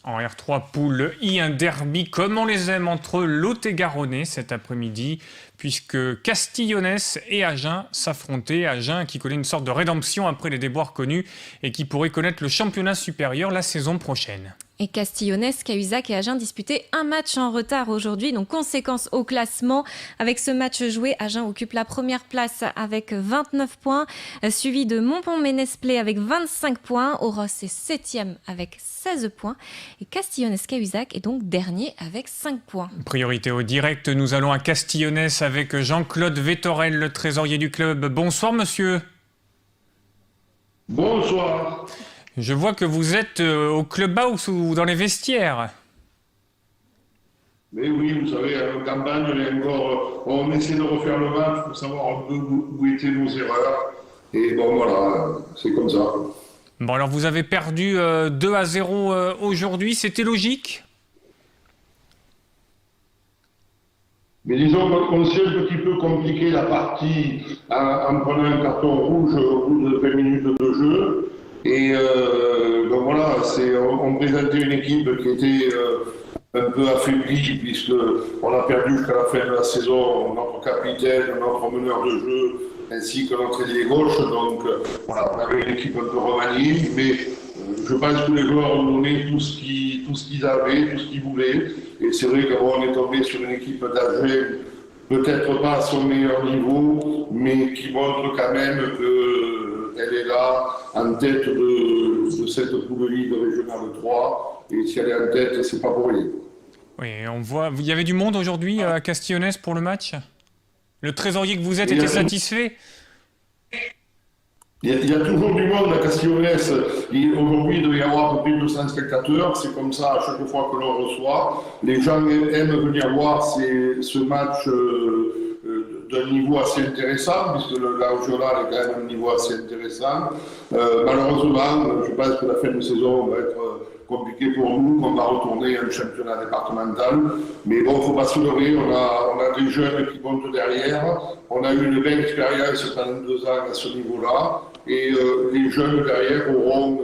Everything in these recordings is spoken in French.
En R3 Poule I, un derby comme on les aime entre Lot-et-Garonnais cet après-midi, puisque Castillonnès et Agen s'affrontaient. Agen qui connaît une sorte de rédemption après les déboires connus et qui pourrait connaître le championnat supérieur la saison prochaine. Et Castillonnès, Cahuzac et Agen disputaient un match en retard aujourd'hui, donc conséquence au classement. Avec ce match joué, Agen occupe la première place avec 29 points, suivi de Montpont-Ménesplet avec 25 points. Oros est 7e avec 16 points et Castillonnès-Cahuzac est donc dernier avec 5 points. Priorité au direct, nous allons à Castillonnès avec Jean-Claude Vétorel, le trésorier du club. Bonsoir monsieur. Bonsoir. Je vois que vous êtes au clubhouse ou dans les vestiaires. Mais oui, vous savez, en campagne, on essaie de refaire le match pour savoir un peu où étaient nos erreurs. Et bon, voilà, c'est comme ça. Bon, alors vous avez perdu 2-0 aujourd'hui, c'était logique ? Mais disons qu'on s'est un petit peu compliqué la partie en prenant un carton rouge au bout de 20 minutes de jeu. Et donc voilà, on présentait une équipe qui était un peu affaiblie, puisqu'on a perdu jusqu'à la fin de la saison notre capitaine, notre meneur de jeu, ainsi que notre ailier gauche. Donc voilà, on avait une équipe un peu remaniée, mais je pense que les joueurs ont donné tout ce qu'ils avaient, tout ce qu'ils voulaient. Et c'est vrai qu'on est tombé sur une équipe d'Agen, peut-être pas à son meilleur niveau, mais qui montre quand même qu'elle est là, en tête de cette poule Ligue régionale 3. Et si elle est en tête, c'est pas pour rien. Oui, on voit. Il y avait du monde aujourd'hui à Castillonnès pour le match ? Le trésorier que vous êtes était satisfait ? Il y a toujours du monde à Castillonnès. Aujourd'hui, il doit y avoir à peu près 200 spectateurs. C'est comme ça à chaque fois que l'on reçoit. Les gens aiment venir voir ce match d'un niveau assez intéressant, puisque la régionale est quand même un niveau assez intéressant. Malheureusement, je pense que la fin de saison va être compliquée pour nous, qu'on va retourner à un championnat départemental. Mais bon, il ne faut pas se leurrer, on a des jeunes qui montent derrière. On a eu une belle expérience pendant 2 ans à ce niveau-là. Et les jeunes derrière auront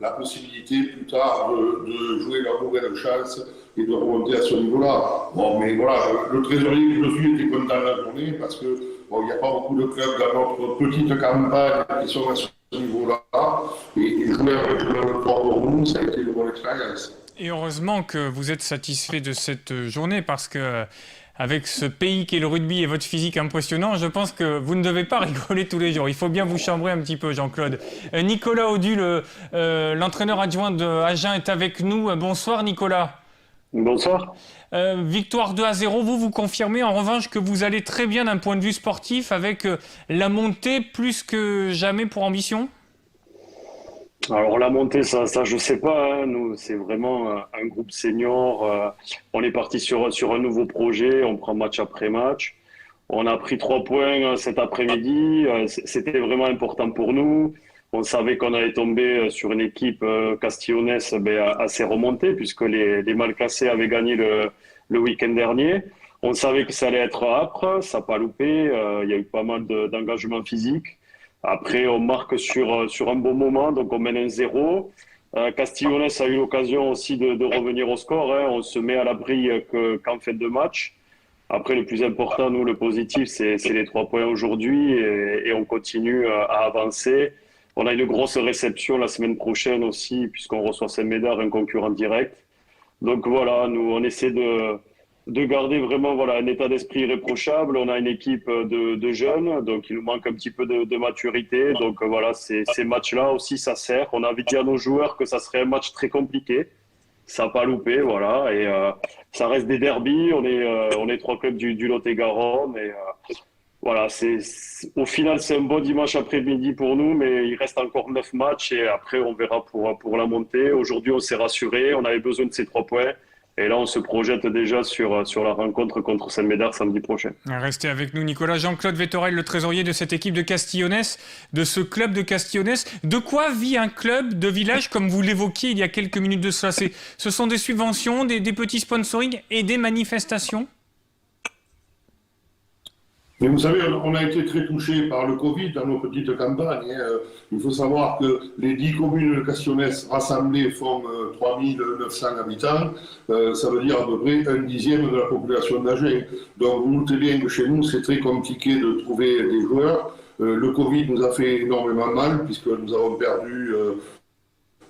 la possibilité plus tard de jouer leur nouvelle chance et de remonter à ce niveau-là. Bon, mais voilà, le trésorier que je suis était content de la journée parce que bon, il n'y a pas beaucoup de clubs dans notre petite campagne qui sont à ce niveau-là. Et jouer avec le sport pour nous, ça a été une bonne expérience. Et heureusement que vous êtes satisfait de cette journée parce que avec ce pays qu'est le rugby et votre physique impressionnant, je pense que vous ne devez pas rigoler tous les jours. Il faut bien vous chambrer un petit peu, Jean-Claude. Nicolas Audu, l'entraîneur adjoint de Agen, est avec nous. Bonsoir, Nicolas. Bonsoir. Victoire 2-0, vous confirmez en revanche que vous allez très bien d'un point de vue sportif avec la montée plus que jamais pour ambition ? Alors la montée, ça je sais pas. Hein. Nous, c'est vraiment un groupe senior. On est parti sur un nouveau projet. On prend match après match. On a pris 3 points cet après-midi. C'était vraiment important pour nous. On savait qu'on allait tomber sur une équipe castillonnaise assez remontée puisque les mal classés avaient gagné le week-end dernier. On savait que ça allait être âpre. Ça n'a pas loupé. Il y a eu pas mal d'engagement physique. Après, on marque sur un bon moment, donc on mène 1-0. Castillonnès a eu l'occasion aussi de revenir au score. Hein. On se met à l'abri qu'en fin de match. Après, le plus important, nous, le positif, c'est les 3 points aujourd'hui et on continue à avancer. On a une grosse réception la semaine prochaine aussi, puisqu'on reçoit Saint-Médard, un concurrent direct. Donc voilà, nous, on essaie de garder vraiment un état d'esprit irréprochable. On a une équipe de jeunes, donc il nous manque un petit peu de maturité. Donc voilà, ces matchs-là aussi, ça sert. On a envie de dire à nos joueurs que ça serait un match très compliqué. Ça n'a pas loupé, voilà. Et ça reste des derbies. On est 3 clubs du Lot-et-Garonne. Et voilà, au final, c'est un bon dimanche après-midi pour nous, mais il reste encore 9 matchs et après, on verra pour la montée. Aujourd'hui, on s'est rassuré. On avait besoin de ces 3 points. Et là, on se projette déjà sur la rencontre contre Saint-Médard samedi prochain. Restez avec nous, Nicolas. Jean-Claude Vétorel, le trésorier de cette équipe de Castillonnès, de ce club de Castillonnès. De quoi vit un club de village, comme vous l'évoquiez il y a quelques minutes de cela ? Ce sont des subventions, des petits sponsorings et des manifestations ? Mais vous savez, on a été très touchés par le Covid dans nos petites campagnes. Il faut savoir que les 10 communes de Castillonnès rassemblées font 3900 habitants. Ça veut dire à peu près un dixième de la population d'Agen. Donc vous doutez bien que chez nous, c'est très compliqué de trouver des joueurs. Le Covid nous a fait énormément mal puisque nous avons perdu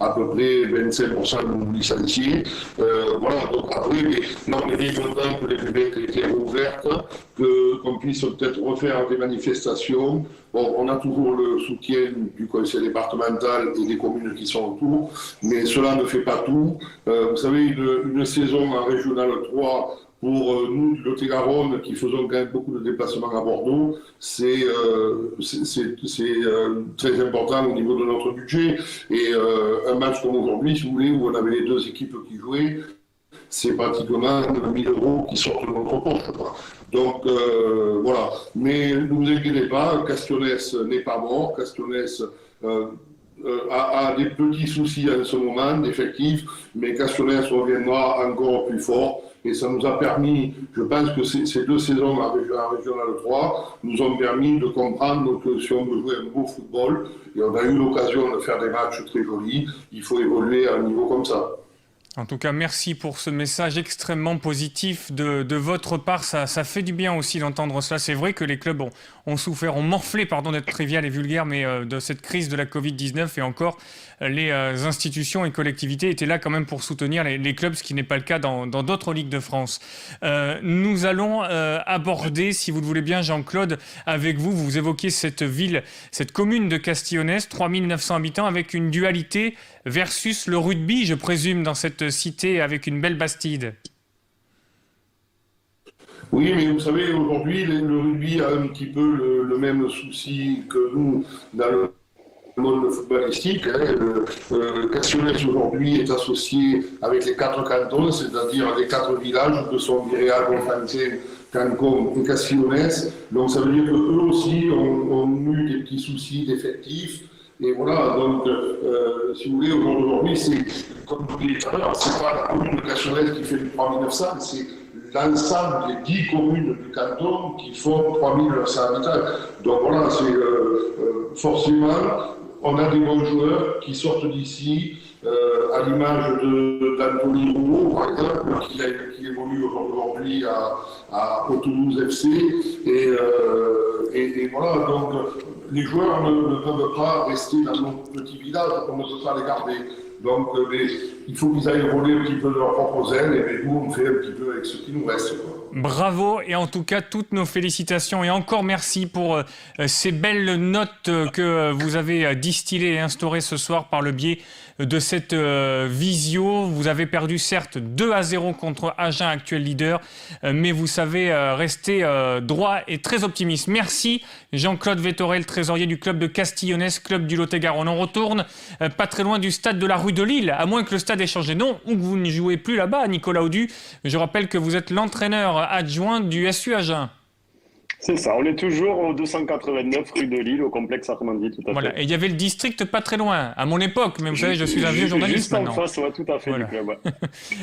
à peu près 25% de nos licenciés. Voilà, donc après, on est bien content que les bibliothèques aient ouvertes, qu'on puisse peut-être refaire des manifestations. Bon, on a toujours le soutien du conseil départemental et des communes qui sont autour, mais cela ne fait pas tout. Vous savez, une saison en Régional 3, pour nous, du Lot-et-Garonne, qui faisons quand même beaucoup de déplacements à Bordeaux, c'est très important au niveau de notre budget. Et un match comme aujourd'hui, si vous voulez, où on avait les deux équipes qui jouaient, c'est pratiquement 1000 € qui sortent de notre poche. Donc voilà. Mais ne vous inquiétez pas, Castillonnès n'est pas mort. Castillonnès a des petits soucis en ce moment d'effectifs, mais Castillonnès reviendra encore plus fort. Et ça nous a permis, je pense que ces 2 saisons en Régional 3 nous ont permis de comprendre que si on veut jouer un beau football, et on a eu l'occasion de faire des matchs très jolis, il faut évoluer à un niveau comme ça. En tout cas, merci pour ce message extrêmement positif de votre part. Ça fait du bien aussi d'entendre cela. C'est vrai que les clubs ont souffert, ont morflé, pardon d'être trivial et vulgaire, mais de cette crise de la Covid-19. Et encore, les institutions et collectivités étaient là quand même pour soutenir les clubs, ce qui n'est pas le cas dans d'autres ligues de France. Nous allons aborder, si vous le voulez bien, Jean-Claude, avec vous. Vous évoquiez cette ville, cette commune de Castillonnès, 3900 habitants, avec une dualité versus le rugby, je présume, dans cette cité avec une belle Bastide. Oui, mais vous savez, aujourd'hui, le rugby a un petit peu le même souci que nous dans le monde footballistique. Castillonnès aujourd'hui est associé avec les 4 cantons, c'est-à-dire les 4 villages de Sombiréal, Bonfantin, Cancom et Castillonnès. Donc ça veut dire qu'eux aussi ont eu des petits soucis d'effectifs. Et voilà, donc, si vous voulez, aujourd'hui, c'est, comme je vous l'ai dit tout à l'heure, c'est pas la commune de Castillonnès qui fait du 3900, c'est l'ensemble des 10 communes du canton qui font 3900 habitants. Donc voilà, c'est forcément, on a des bons joueurs qui sortent d'ici, à l'image d'Anthony Rouault, par exemple, qui évolue aujourd'hui au Toulouse FC. Et voilà, donc les joueurs ne peuvent pas rester dans nos petits villages, on ne peut pas les garder. Donc il faut qu'ils aillent voler un petit peu de leurs propres ailes, et nous on fait un petit peu avec ce qui nous reste. Bravo, et en tout cas toutes nos félicitations et encore merci pour ces belles notes que vous avez distillées et instaurées ce soir par le biais de cette visio. Vous avez perdu certes 2-0 contre Agen, actuel leader, mais vous savez rester droit et très optimiste. Merci Jean-Claude Vétorel, trésorier du club de Castillonnès, club du Lot-et-Garonne. On retourne pas très loin du stade de la rue de Lille, à moins que le stade ait changé de nom ou que vous ne jouez plus là-bas, Nicolas Audu. Je rappelle que vous êtes l'entraîneur adjoint du SU Agen. C'est ça, on est toujours au 289 rue de Lille, au complexe Armandie, tout à fait. Voilà, et il y avait le district pas très loin, à mon époque, mais vous savez, je suis un vieux journaliste juste maintenant. En face, ouais, tout à fait, voilà. Du club, ouais.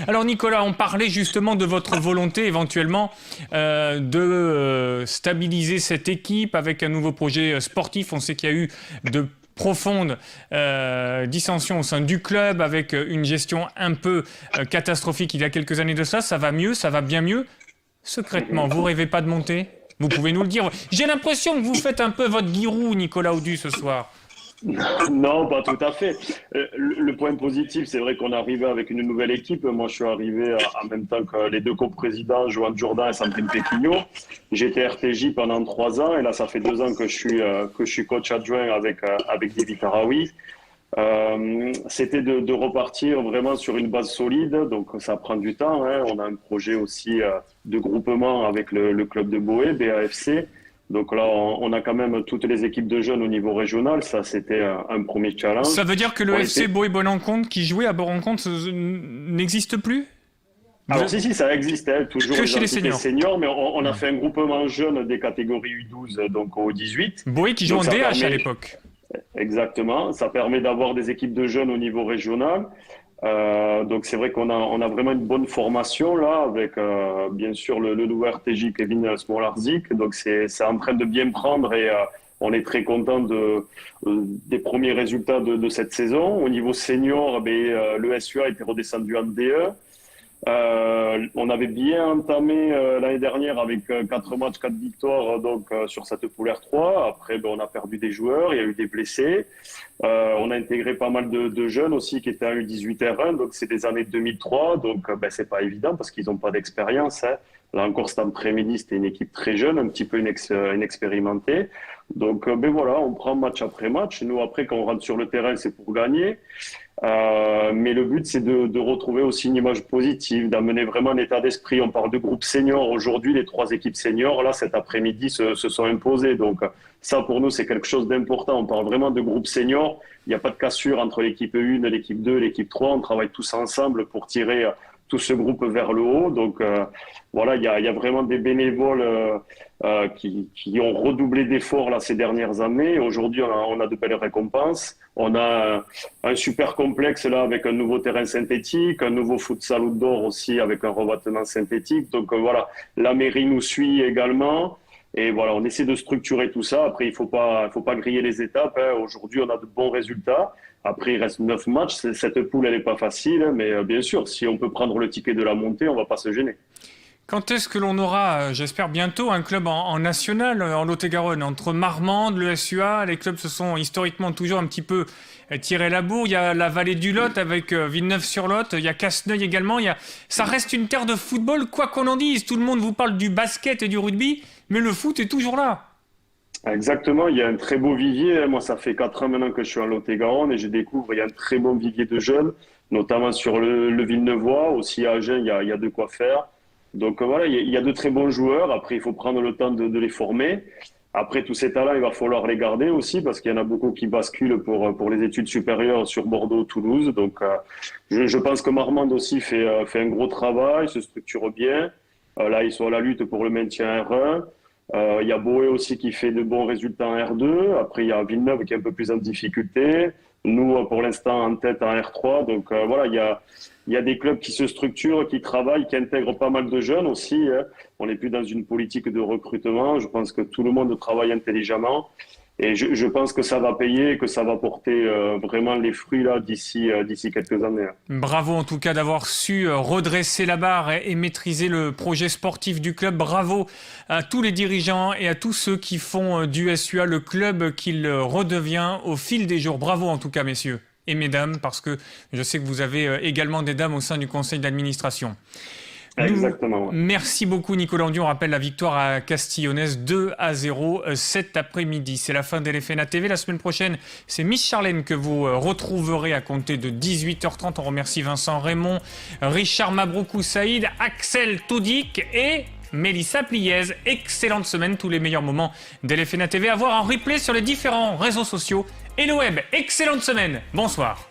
Alors Nicolas, on parlait justement de votre volonté éventuellement de stabiliser cette équipe avec un nouveau projet sportif. On sait qu'il y a eu de profonde dissension au sein du club avec une gestion un peu catastrophique il y a quelques années de ça. Ça va mieux, ça va bien mieux. Secrètement, vous rêvez pas de monter ? Vous pouvez nous le dire. J'ai l'impression que vous faites un peu votre guirou, Nicolas Audu, ce soir. Non, pas tout à fait. Le point positif, c'est vrai qu'on est arrivé avec une nouvelle équipe. Moi, je suis arrivé en même temps que les 2 coprésidents, Johan Jourdain et Sandrine Péquignot. J'étais RTJ pendant 3 ans et là, ça fait 2 ans que je suis coach adjoint avec David Taraoui. C'était de repartir vraiment sur une base solide, donc ça prend du temps. Hein. On a un projet aussi de groupement avec le club de Boé, BAFC. Donc là, on a quand même toutes les équipes de jeunes au niveau régional. Ça, c'était un premier challenge. Ça veut dire que le FC Boé-Bonencontre qui jouait à Borencontre n'existe plus ? Alors si, ça existait, toujours que chez les seniors, mais on a fait un groupement jeune des catégories U12, donc au 18. Boé qui joue en DH à l'époque. Exactement, ça permet d'avoir des équipes de jeunes au niveau régional. Donc c'est vrai on a vraiment une bonne formation là, avec bien sûr le nouveau RTJ Kevin Smolarzik. Donc c'est en train de bien prendre et on est très content des premiers résultats de cette saison. Au niveau senior, le SUA était redescendu en D1. On avait bien entamé l'année dernière avec 4 matchs, 4 victoires sur cette poule R3. Après, on a perdu des joueurs, il y a eu des blessés. On a intégré pas mal de jeunes aussi qui étaient en U18 R1, donc c'est des années 2003. Donc c'est pas évident parce qu'ils n'ont pas d'expérience. Hein. Là encore, cet après-midi, c'était une équipe très jeune, un petit peu inexpérimentée. Donc voilà, on prend match après match. Nous, après, quand on rentre sur le terrain, c'est pour gagner. Mais le but, c'est de retrouver aussi une image positive, d'amener vraiment un état d'esprit. On parle de groupe senior. Aujourd'hui, les 3 équipes seniors, là, cet après-midi, se sont imposées. Donc, ça, pour nous, c'est quelque chose d'important. On parle vraiment de groupe senior. Il n'y a pas de cassure entre l'équipe 1, l'équipe 2, l'équipe 3. On travaille tous ensemble pour tirer tout ce groupe vers le haut. Donc, voilà, il y a vraiment des bénévoles qui ont redoublé d'efforts là, ces dernières années. Aujourd'hui, on a de belles récompenses. On a un super complexe là avec un nouveau terrain synthétique, un nouveau futsal outdoor aussi avec un revêtement synthétique. Donc voilà, la mairie nous suit également. Et voilà, on essaie de structurer tout ça. Après, il faut pas griller les étapes. Hein. Aujourd'hui, on a de bons résultats. Après, il reste 9 matchs. Cette poule, elle n'est pas facile. Mais bien sûr, si on peut prendre le ticket de la montée, on ne va pas se gêner. Quand est-ce que l'on aura, j'espère bientôt, un club en national en Lot-et-Garonne? Entre Marmande, le SUA, les clubs se sont historiquement toujours un petit peu tirés la bourre. Il y a la vallée du Lot avec Villeneuve-sur-Lot, il y a Casseneuil également. Ça reste une terre de football, quoi qu'on en dise. Tout le monde vous parle du basket et du rugby, mais le foot est toujours là. Exactement, il y a un très beau vivier. Moi, ça fait 4 ans maintenant que je suis en Lot-et-Garonne et je découvre il y a un très bon vivier de jeunes, notamment sur le Villeneuvois. Aussi à Agen, il y a de quoi faire. Donc voilà, il y a de très bons joueurs. Après, il faut prendre le temps de les former. Après, tous ces talents, il va falloir les garder aussi parce qu'il y en a beaucoup qui basculent pour les études supérieures sur Bordeaux, Toulouse. Donc, je pense que Marmande aussi fait un gros travail, se structure bien. Là, ils sont à la lutte pour le maintien R1. Il y a Boé aussi qui fait de bons résultats en R2. Après, il y a Villeneuve qui est un peu plus en difficulté. Nous, pour l'instant, en tête en R3. Donc voilà, il y a des clubs qui se structurent, qui travaillent, qui intègrent pas mal de jeunes aussi. Hein. On n'est plus dans une politique de recrutement. Je pense que tout le monde travaille intelligemment. Et je pense que ça va payer, que ça va porter vraiment les fruits là d'ici quelques années. Bravo en tout cas d'avoir su redresser la barre et maîtriser le projet sportif du club. Bravo à tous les dirigeants et à tous ceux qui font du SUA le club qu'il redevient au fil des jours. Bravo en tout cas messieurs et mesdames, parce que je sais que vous avez également des dames au sein du conseil d'administration. Exactement. Ouais. Merci beaucoup Nicolas Andion. On rappelle la victoire à Castillonnaise 2-0 cet après-midi. C'est la fin d'LFNA TV. La semaine prochaine, c'est Miss Charlène que vous retrouverez à compter de 18h30. On remercie Vincent Raymond, Richard Mabroukou Saïd, Axel Toudic et Mélissa Pliez. Excellente semaine, tous les meilleurs moments d'LFNA TV à voir en replay sur les différents réseaux sociaux et le web. Excellente semaine. Bonsoir.